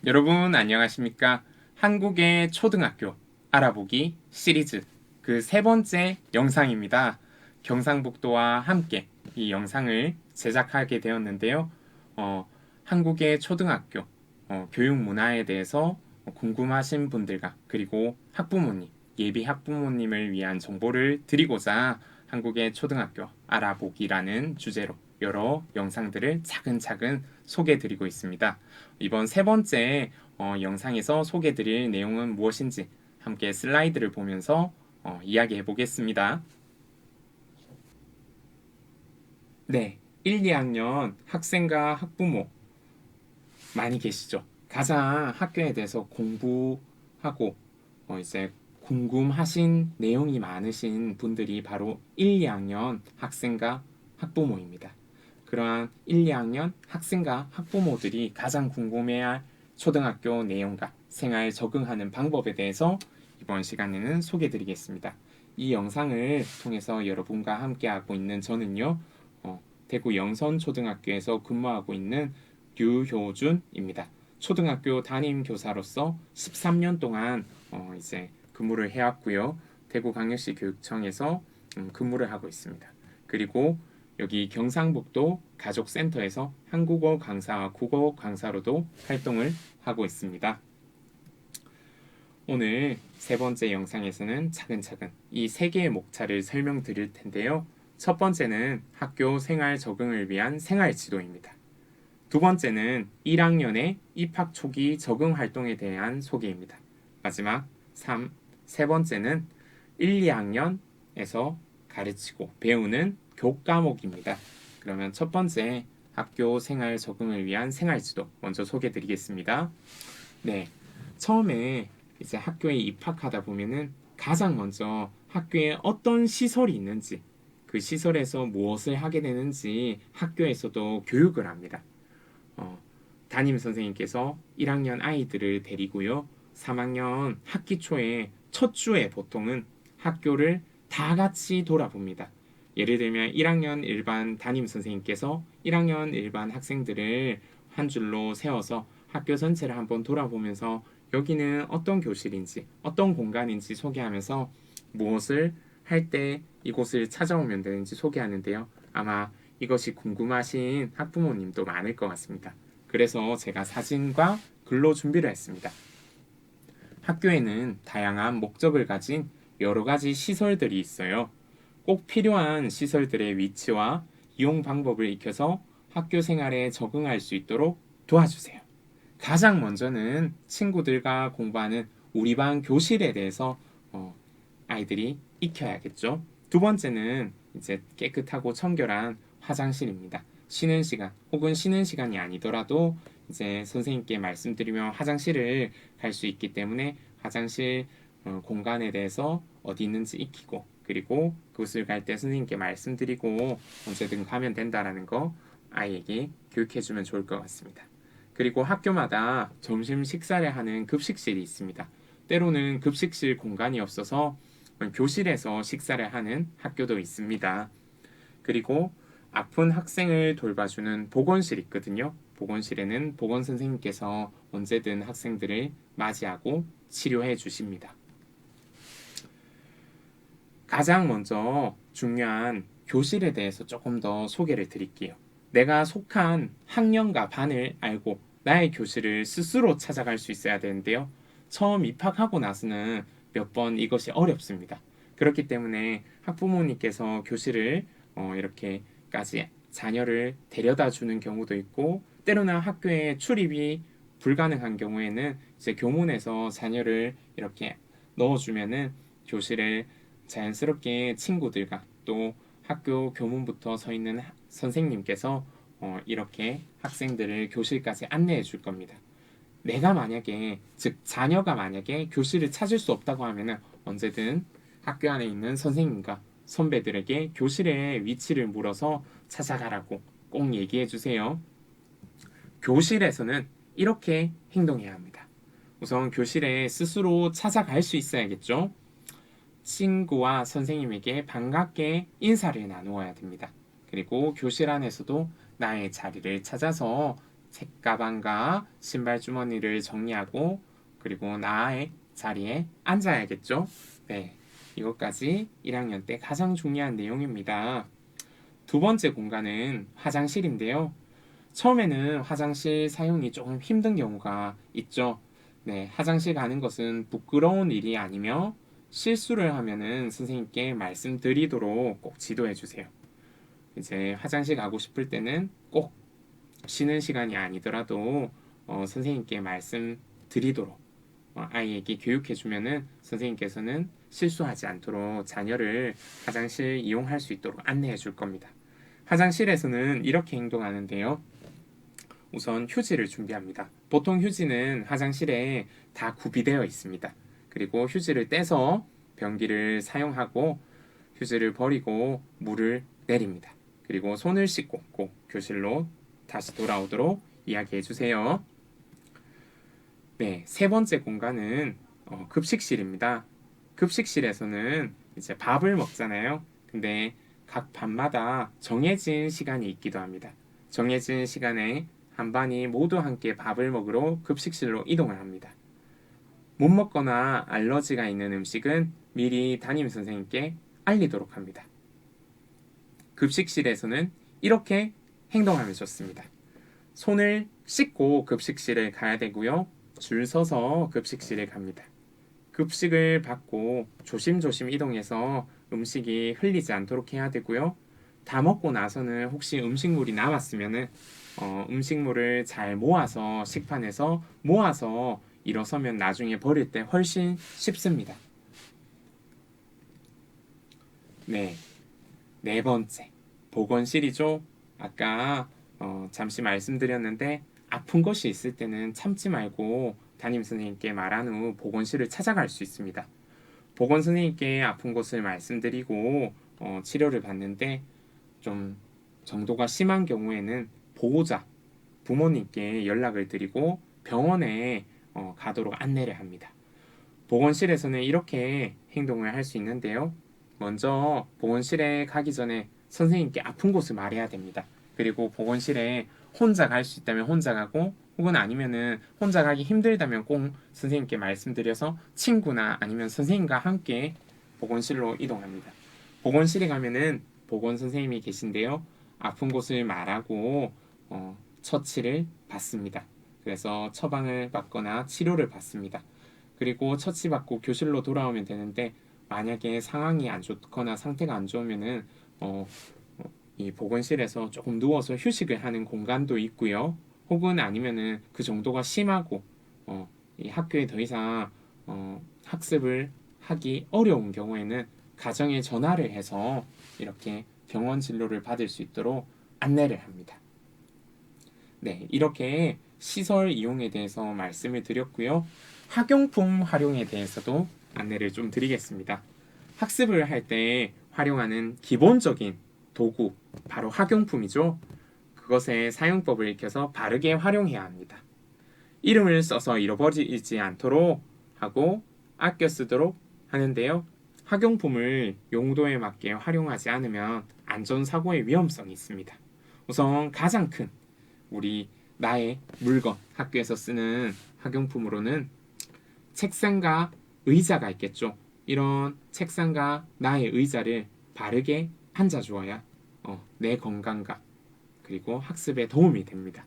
여러분 안녕하십니까? 한국의 초등학교 알아보기 시리즈 그 세 번째 영상입니다. 경상북도와 함께 이 영상을 제작하게 되었는데요. 한국의 초등학교 교육 문화에 대해서 궁금하신 분들과 그리고 학부모님, 예비 학부모님을 위한 정보를 드리고자 한국의 초등학교 알아보기라는 주제로 여러 영상들을 차근차근 소개해드리고 있습니다. 이번 세 번째 영상에서 소개해드릴 내용은 무엇인지 함께 슬라이드를 보면서 이야기해 보겠습니다. 네, 1, 2학년 학생과 학부모 많이 계시죠? 가장 학교에 대해서 공부하고 이제 궁금하신 내용이 많으신 분들이 바로 1, 2학년 학생과 학부모입니다. 그러한 1, 2학년 학생과 학부모들이 가장 궁금해할 초등학교 내용과 생활 적응하는 방법에 대해서 이번 시간에는 소개해 드리겠습니다. 이 영상을 통해서 여러분과 함께하고 있는 저는요, 대구 영선초등학교에서 근무하고 있는 류효준입니다. 초등학교 담임 교사로서 13년 동안 이제 근무를 해왔고요. 대구광역시 교육청에서 근무를 하고 있습니다. 그리고 여기 경상북도 가족센터에서 한국어 강사와 국어 강사로도 활동을 하고 있습니다. 오늘 세 번째 영상에서는 차근차근 이 세 개의 목차를 설명드릴 텐데요. 첫 번째는 학교 생활 적응을 위한 생활 지도입니다. 두 번째는 1학년의 입학 초기 적응 활동에 대한 소개입니다. 마지막 세 번째는 1, 2학년에서 가르치고 배우는 교과목입니다. 그러면 첫 번째 학교 생활 적응을 위한 생활지도 먼저 소개해 드리겠습니다. 네, 처음에 이제 학교에 입학하다 보면은 가장 먼저 학교에 어떤 시설이 있는지, 그 시설에서 무엇을 하게 되는지 학교에서도 교육을 합니다. 어, 담임 선생님께서 1학년 아이들을 데리고요. 3학년 학기 초에 첫 주에 보통은 학교를 다 같이 돌아봅니다. 예를 들면 1학년 일반 담임 선생님께서 1학년 일반 학생들을 한 줄로 세워서 학교 전체를 한번 돌아보면서 여기는 어떤 교실인지 어떤 공간인지 소개하면서 무엇을 할 때 이곳을 찾아오면 되는지 소개하는데요. 아마 이것이 궁금하신 학부모님도 많을 것 같습니다. 그래서 제가 사진과 글로 준비를 했습니다. 학교에는 다양한 목적을 가진 여러 가지 시설들이 있어요. 꼭 필요한 시설들의 위치와 이용 방법을 익혀서 학교 생활에 적응할 수 있도록 도와주세요. 가장 먼저는 친구들과 공부하는 우리 반 교실에 대해서 아이들이 익혀야겠죠. 두 번째는 이제 깨끗하고 청결한 화장실입니다. 쉬는 시간 혹은 쉬는 시간이 아니더라도 이제 선생님께 말씀드리면 화장실을 갈 수 있기 때문에 화장실 공간에 대해서 어디 있는지 익히고 그리고 그곳을 갈 때 선생님께 말씀드리고 언제든 가면 된다라는 거 아이에게 교육해주면 좋을 것 같습니다. 그리고 학교마다 점심 식사를 하는 급식실이 있습니다. 때로는 급식실 공간이 없어서 교실에서 식사를 하는 학교도 있습니다. 그리고 아픈 학생을 돌봐주는 보건실이 있거든요. 보건실에는 보건 선생님께서 언제든 학생들을 맞이하고 치료해 주십니다. 가장 먼저 중요한 교실에 대해서 조금 더 소개를 드릴게요. 내가 속한 학년과 반을 알고 나의 교실을 스스로 찾아갈 수 있어야 되는데요. 처음 입학하고 나서는 몇 번 이것이 어렵습니다. 그렇기 때문에 학부모님께서 교실을 이렇게까지 자녀를 데려다 주는 경우도 있고 때로는 학교에 출입이 불가능한 경우에는 이제 교문에서 자녀를 이렇게 넣어주면은 교실을 자연스럽게 친구들과 또 학교 교문부터 서 있는 선생님께서 이렇게 학생들을 교실까지 안내해 줄 겁니다. 내가 만약에 즉 자녀가 만약에 교실을 찾을 수 없다고 하면은 언제든 학교 안에 있는 선생님과 선배들에게 교실의 위치를 물어서 찾아가라고 꼭 얘기해 주세요. 교실에서는 이렇게 행동해야 합니다. 우선 교실에 스스로 찾아갈 수 있어야겠죠. 친구와 선생님에게 반갑게 인사를 나누어야 됩니다. 그리고 교실 안에서도 나의 자리를 찾아서 책가방과 신발 주머니를 정리하고 그리고 나의 자리에 앉아야겠죠? 네, 이것까지 1학년 때 가장 중요한 내용입니다. 두 번째 공간은 화장실인데요. 처음에는 화장실 사용이 조금 힘든 경우가 있죠. 네, 화장실 가는 것은 부끄러운 일이 아니며 실수를 하면은 선생님께 말씀드리도록 꼭 지도해 주세요. 이제 화장실 가고 싶을 때는 꼭 쉬는 시간이 아니더라도 선생님께 말씀드리도록 아이에게 교육해 주면은 선생님께서는 실수하지 않도록 자녀를 화장실 이용할 수 있도록 안내해 줄 겁니다. 화장실에서는 이렇게 행동하는데요. 우선 휴지를 준비합니다. 보통 휴지는 화장실에 다 구비되어 있습니다. 그리고 휴지를 떼서 변기를 사용하고 휴지를 버리고 물을 내립니다. 그리고 손을 씻고 꼭 교실로 다시 돌아오도록 이야기해 주세요. 네, 세 번째 공간은 급식실입니다. 급식실에서는 이제 밥을 먹잖아요. 근데 각 반마다 정해진 시간이 있기도 합니다. 정해진 시간에 한 반이 모두 함께 밥을 먹으러 급식실로 이동을 합니다. 못 먹거나 알러지가 있는 음식은 미리 담임 선생님께 알리도록 합니다. 급식실에서는 이렇게 행동하면 좋습니다. 손을 씻고 급식실에 가야 되고요. 줄 서서 급식실에 갑니다. 급식을 받고 조심조심 이동해서 음식이 흘리지 않도록 해야 되고요. 다 먹고 나서는 혹시 음식물이 남았으면은 음식물을 잘 모아서 식판에서 모아서 일어서면 나중에 버릴 때 훨씬 쉽습니다. 네, 네 번째 보건실이죠. 아까 잠시 말씀드렸는데 아픈 것이 있을 때는 참지 말고 담임 선생님께 말한 후 보건실을 찾아갈 수 있습니다. 보건 선생님께 아픈 것을 말씀드리고 치료를 받는데 좀 정도가 심한 경우에는 보호자, 부모님께 연락을 드리고 병원에 가도록 안내를 합니다. 보건실에서는 이렇게 행동을 할 수 있는데요. 먼저 보건실에 가기 전에 선생님께 아픈 곳을 말해야 됩니다. 그리고 보건실에 혼자 갈 수 있다면 혼자 가고 혹은 아니면은 혼자 가기 힘들다면 꼭 선생님께 말씀드려서 친구나 아니면 선생님과 함께 보건실로 이동합니다. 보건실에 가면은 보건 선생님이 계신데요. 아픈 곳을 말하고 처치를 받습니다. 그래서 처방을 받거나 치료를 받습니다. 그리고 처치받고 교실로 돌아오면 되는데 만약에 상황이 안 좋거나 상태가 안 좋으면은 이 보건실에서 조금 누워서 휴식을 하는 공간도 있고요. 혹은 아니면은 그 정도가 심하고 이 학교에 더 이상 학습을 하기 어려운 경우에는 가정에 전화를 해서 이렇게 병원 진료를 받을 수 있도록 안내를 합니다. 네, 이렇게 시설 이용에 대해서 말씀을 드렸고요. 학용품 활용에 대해서도 안내를 좀 드리겠습니다. 학습을 할 때 활용하는 기본적인 도구, 바로 학용품이죠. 그것의 사용법을 익혀서 바르게 활용해야 합니다. 이름을 써서 잃어버리지 않도록 하고 아껴 쓰도록 하는데요. 학용품을 용도에 맞게 활용하지 않으면 안전사고의 위험성이 있습니다. 우선 가장 큰 나의 물건, 학교에서 쓰는 학용품으로는 책상과 의자가 있겠죠. 이런 책상과 나의 의자를 바르게 앉아주어야 내 건강과 그리고 학습에 도움이 됩니다.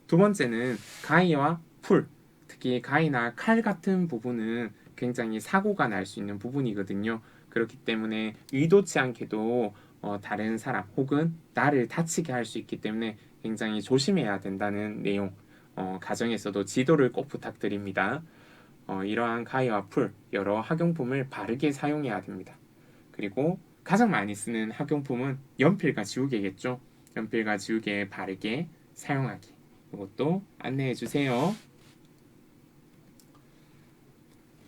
두 번째는 가위와 풀, 특히 가위나 칼 같은 부분은 굉장히 사고가 날 수 있는 부분이거든요. 그렇기 때문에 의도치 않게도 다른 사람 혹은 나를 다치게 할 수 있기 때문에 굉장히 조심해야 된다는 내용, 가정에서도 지도를 꼭 부탁드립니다. 이러한 가위와 풀, 여러 학용품을 바르게 사용해야 됩니다. 그리고 가장 많이 쓰는 학용품은 연필과 지우개겠죠. 연필과 지우개 바르게 사용하기. 이것도 안내해 주세요.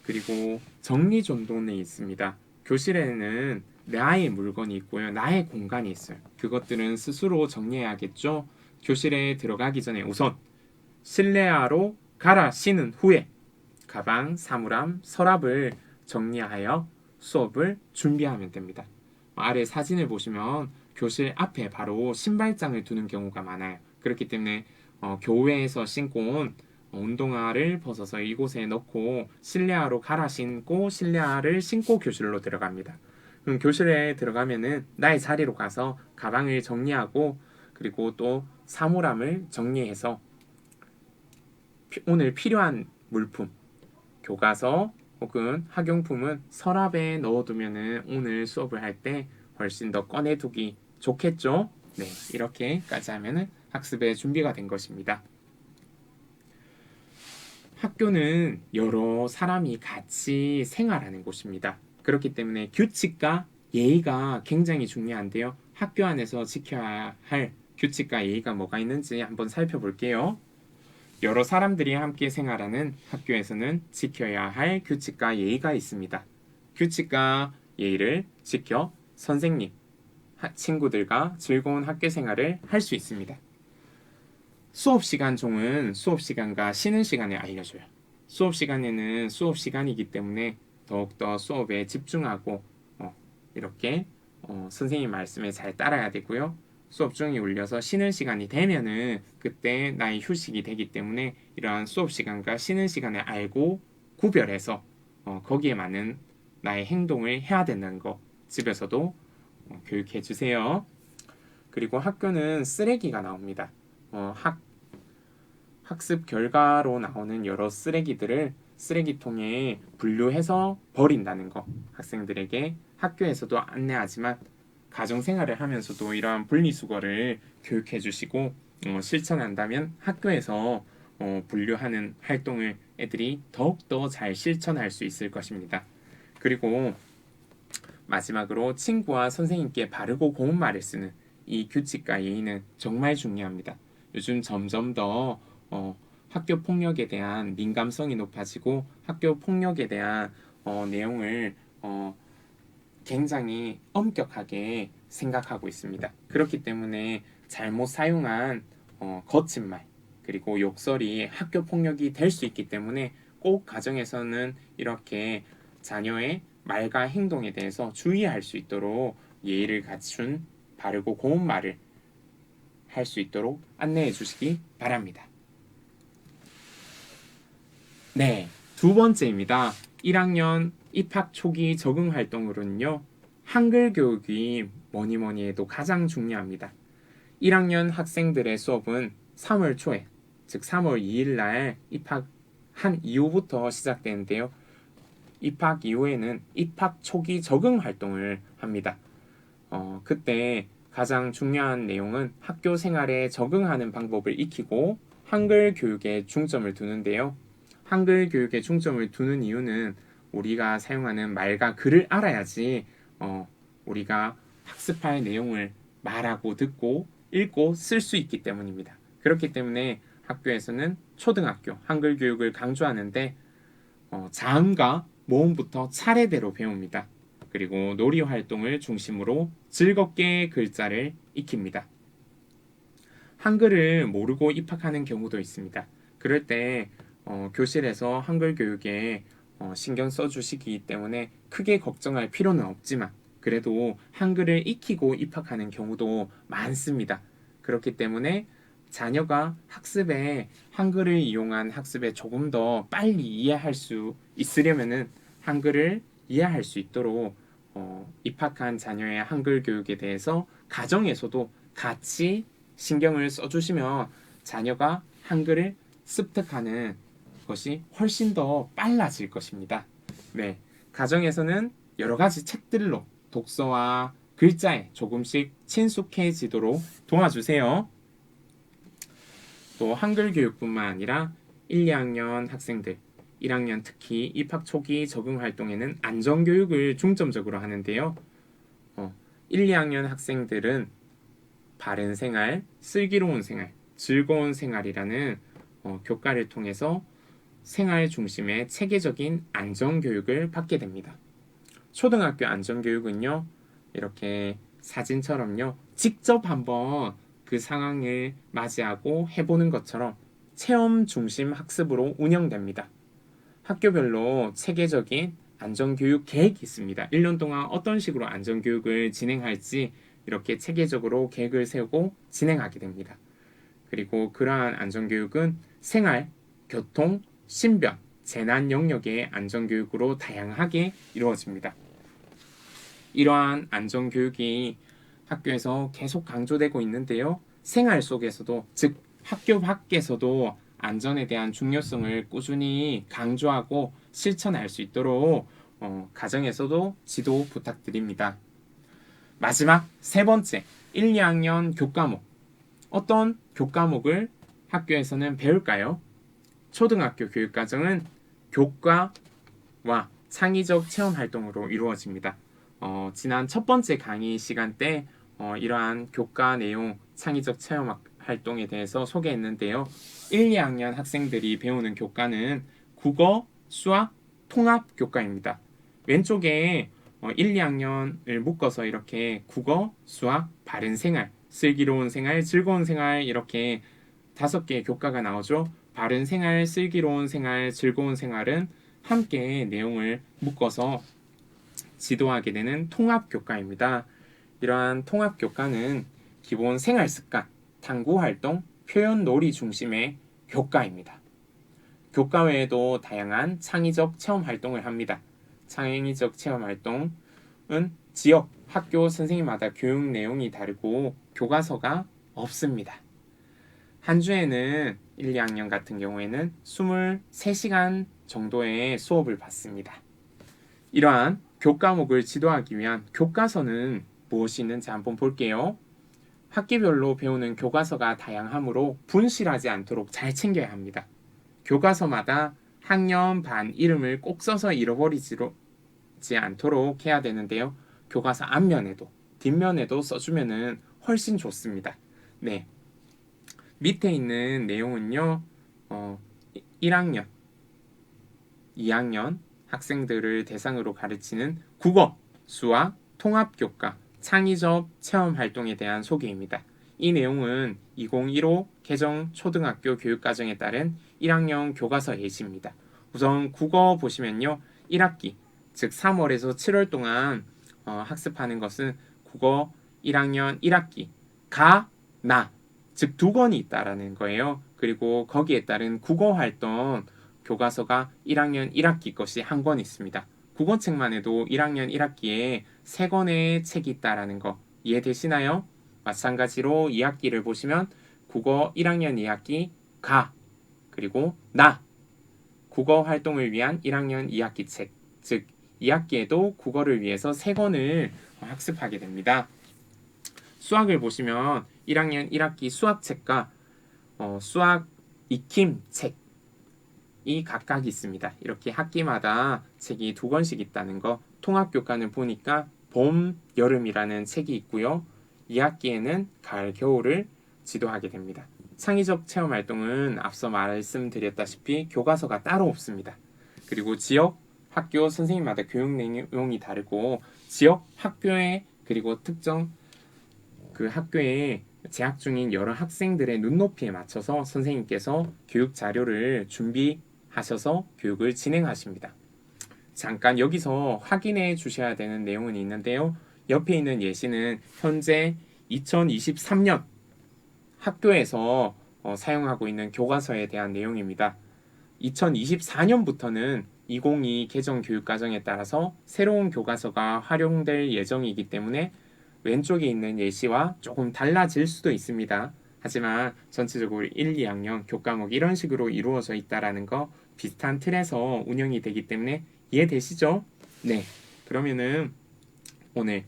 그리고 정리존돈이 있습니다. 교실에는 나의 물건이 있고요. 나의 공간이 있어요. 그것들은 스스로 정리해야겠죠. 교실에 들어가기 전에 우선 실내화로 갈아 신은 후에 가방, 사물함, 서랍을 정리하여 수업을 준비하면 됩니다. 아래 사진을 보시면 교실 앞에 바로 신발장을 두는 경우가 많아요. 그렇기 때문에 교외에서 신고 온 운동화를 벗어서 이곳에 넣고 실내화로 갈아 신고 실내화를 신고 교실로 들어갑니다. 그럼 교실에 들어가면은 나의 자리로 가서 가방을 정리하고 그리고 또 사물함을 정리해서 오늘 필요한 물품, 교과서 혹은 학용품은 서랍에 넣어두면은 오늘 수업을 할 때 훨씬 더 꺼내두기 좋겠죠? 네, 이렇게까지 하면은 학습의 준비가 된 것입니다. 학교는 여러 사람이 같이 생활하는 곳입니다. 그렇기 때문에 규칙과 예의가 굉장히 중요한데요. 학교 안에서 지켜야 할 규칙과 예의가 뭐가 있는지 한번 살펴볼게요. 여러 사람들이 함께 생활하는 학교에서는 지켜야 할 규칙과 예의가 있습니다. 규칙과 예의를 지켜 선생님, 친구들과 즐거운 학교 생활을 할 수 있습니다. 수업 시간 종은 수업 시간과 쉬는 시간을 알려줘요. 수업 시간에는 수업 시간이기 때문에 더욱더 수업에 집중하고 이렇게 선생님 말씀에 잘 따라야 되고요. 수업 중이 울려서 쉬는 시간이 되면은 그때 나의 휴식이 되기 때문에 이러한 수업 시간과 쉬는 시간을 알고 구별해서 거기에 맞는 나의 행동을 해야 된다는 거 집에서도 교육해 주세요. 그리고 학교는 쓰레기가 나옵니다. 학습 결과로 나오는 여러 쓰레기들을 쓰레기통에 분류해서 버린다는 거 학생들에게 학교에서도 안내하지만 가정생활을 하면서도 이러한 분리수거를 교육해 주시고 실천한다면 학교에서 분류하는 활동을 애들이 더욱더 잘 실천할 수 있을 것입니다. 그리고 마지막으로 친구와 선생님께 바르고 고운 말을 쓰는 이 규칙과 예의는 정말 중요합니다. 요즘 점점 더 학교 폭력에 대한 민감성이 높아지고 학교 폭력에 대한 내용을 굉장히 엄격하게 생각하고 있습니다. 그렇기 때문에 잘못 사용한 거친 말 그리고 욕설이 학교 폭력이 될 수 있기 때문에 꼭 가정에서는 이렇게 자녀의 말과 행동에 대해서 주의할 수 있도록 예의를 갖춘 바르고 고운 말을 할 수 있도록 안내해 주시기 바랍니다. 네, 두 번째입니다. 1학년 입학 초기 적응 활동으로는요. 한글 교육이 뭐니 해도 가장 중요합니다. 1학년 학생들의 수업은 3월 초에, 즉 3월 2일 날 입학한 이후부터 시작되는데요. 입학 이후에는 입학 초기 적응 활동을 합니다. 그때 가장 중요한 내용은 학교 생활에 적응하는 방법을 익히고 한글 교육에 중점을 두는데요. 한글 교육에 중점을 두는 이유는 우리가 사용하는 말과 글을 알아야지 우리가 학습할 내용을 말하고 듣고 읽고 쓸 수 있기 때문입니다. 그렇기 때문에 학교에서는 초등학교 한글 교육을 강조하는데 자음과 모음부터 차례대로 배웁니다. 그리고 놀이 활동을 중심으로 즐겁게 글자를 익힙니다. 한글을 모르고 입학하는 경우도 있습니다. 그럴 때 교실에서 한글 교육에 신경 써주시기 때문에 크게 걱정할 필요는 없지만 그래도 한글을 익히고 입학하는 경우도 많습니다. 그렇기 때문에 자녀가 학습에 한글을 이용한 학습에 조금 더 빨리 이해할 수 있으려면은 한글을 이해할 수 있도록 입학한 자녀의 한글 교육에 대해서 가정에서도 같이 신경을 써주시면 자녀가 한글을 습득하는 것이 훨씬 더 빨라질 것입니다. 네, 가정에서는 여러 가지 책들로 독서와 글자에 조금씩 친숙해지도록 도와주세요. 또 한글 교육뿐만 아니라 1, 2학년 학생들, 1학년 특히 입학 초기 적응 활동에는 안전교육을 중점적으로 하는데요. 1, 2학년 학생들은 바른 생활, 슬기로운 생활, 즐거운 생활이라는 교과를 통해서 생활 중심의 체계적인 안전교육을 받게 됩니다. 초등학교 안전교육은요, 이렇게 사진처럼요, 직접 한번 그 상황을 맞이하고 해보는 것처럼 체험 중심 학습으로 운영됩니다. 학교별로 체계적인 안전교육 계획이 있습니다. 1년 동안 어떤 식으로 안전교육을 진행할지 이렇게 체계적으로 계획을 세우고 진행하게 됩니다. 그리고 그러한 안전교육은 생활, 교통, 신변, 재난 영역의 안전교육으로 다양하게 이루어집니다. 이러한 안전교육이 학교에서 계속 강조되고 있는데요. 생활 속에서도, 즉 학교 밖에서도 안전에 대한 중요성을 꾸준히 강조하고 실천할 수 있도록 가정에서도 지도 부탁드립니다. 마지막 세 번째, 1, 2학년 교과목. 어떤 교과목을 학교에서는 배울까요? 초등학교 교육과정은 교과와 창의적 체험 활동으로 이루어집니다. 지난 첫 번째 강의 시간 때 이러한 교과 내용, 창의적 체험 활동에 대해서 소개했는데요. 1, 2학년 학생들이 배우는 교과는 국어, 수학, 통합 교과입니다. 왼쪽에 1, 2학년을 묶어서 이렇게 국어, 수학, 바른 생활, 슬기로운 생활, 즐거운 생활 이렇게 5개의 교과가 나오죠. 바른 생활, 슬기로운 생활, 즐거운 생활은 함께 내용을 묶어서 지도하게 되는 통합교과입니다. 이러한 통합교과는 기본 생활습관, 탐구활동, 표현 놀이 중심의 교과입니다. 교과 외에도 다양한 창의적 체험활동을 합니다. 창의적 체험활동은 지역, 학교 선생님마다 교육 내용이 다르고 교과서가 없습니다. 한 주에는 1, 2학년 같은 경우에는 23시간 정도의 수업을 받습니다. 이러한 교과목을 지도하기 위한 교과서는 무엇이 있는지 한번 볼게요. 학기별로 배우는 교과서가 다양하므로 분실하지 않도록 잘 챙겨야 합니다. 교과서마다 학년, 반 이름을 꼭 써서 잃어버리지 않도록 해야 되는데요. 교과서 앞면에도 뒷면에도 써주면 훨씬 좋습니다. 네. 밑에 있는 내용은요, 1학년, 2학년 학생들을 대상으로 가르치는 국어, 수학, 통합교과, 창의적 체험활동에 대한 소개입니다. 이 내용은 2015 개정 초등학교 교육과정에 따른 1학년 교과서 예시입니다. 우선 국어 보시면요, 1학기, 즉 3월에서 7월 동안 학습하는 것은 국어 1학년 1학기, 가, 나, 즉 2권이 있다라는 거예요. 그리고 거기에 따른 국어활동 교과서가 1학년 1학기 것이 1권 있습니다. 국어책만 해도 1학년 1학기에 3권의 책이 있다라는 거 이해되시나요? 마찬가지로 2학기를 보시면 국어 1학년 2학기 가, 그리고 나, 국어 활동을 위한 1학년 2학기 책, 즉 2학기에도 국어를 위해서 3권을 학습하게 됩니다. 수학을 보시면 1학년 1학기 수학책과 수학 익힘 책이 각각 있습니다. 이렇게 학기마다 책이 2권씩 있다는 거. 통합교과는 보니까 봄, 여름이라는 책이 있고요. 2학기에는 가을, 겨울을 지도하게 됩니다. 창의적 체험활동은 앞서 말씀드렸다시피 교과서가 따로 없습니다. 그리고 지역, 학교 선생님마다 교육 내용이 다르고 지역, 학교에 그리고 특정 그 학교에 재학 중인 여러 학생들의 눈높이에 맞춰서 선생님께서 교육 자료를 준비하셔서 교육을 진행하십니다. 잠깐 여기서 확인해 주셔야 되는 내용은 있는데요. 옆에 있는 예시는 현재 2023년 학교에서 사용하고 있는 교과서에 대한 내용입니다. 2024년부터는 2022 개정 교육과정에 따라서 새로운 교과서가 활용될 예정이기 때문에 왼쪽에 있는 예시와 조금 달라질 수도 있습니다. 하지만 전체적으로 1, 2학년 교과목이 이런 식으로 이루어져 있다라는 거 비슷한 틀에서 운영이 되기 때문에 이해되시죠? 네. 그러면은 오늘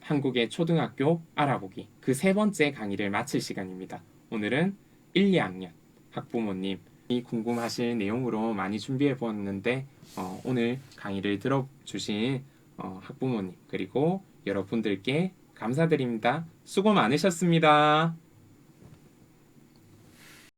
한국의 초등학교 알아보기 그 3번째 강의를 마칠 시간입니다. 오늘은 1, 2학년 학부모님이 궁금하실 내용으로 많이 준비해 보았는데 오늘 강의를 들어주신 학부모님 그리고 여러분들께 감사드립니다. 수고 많으셨습니다.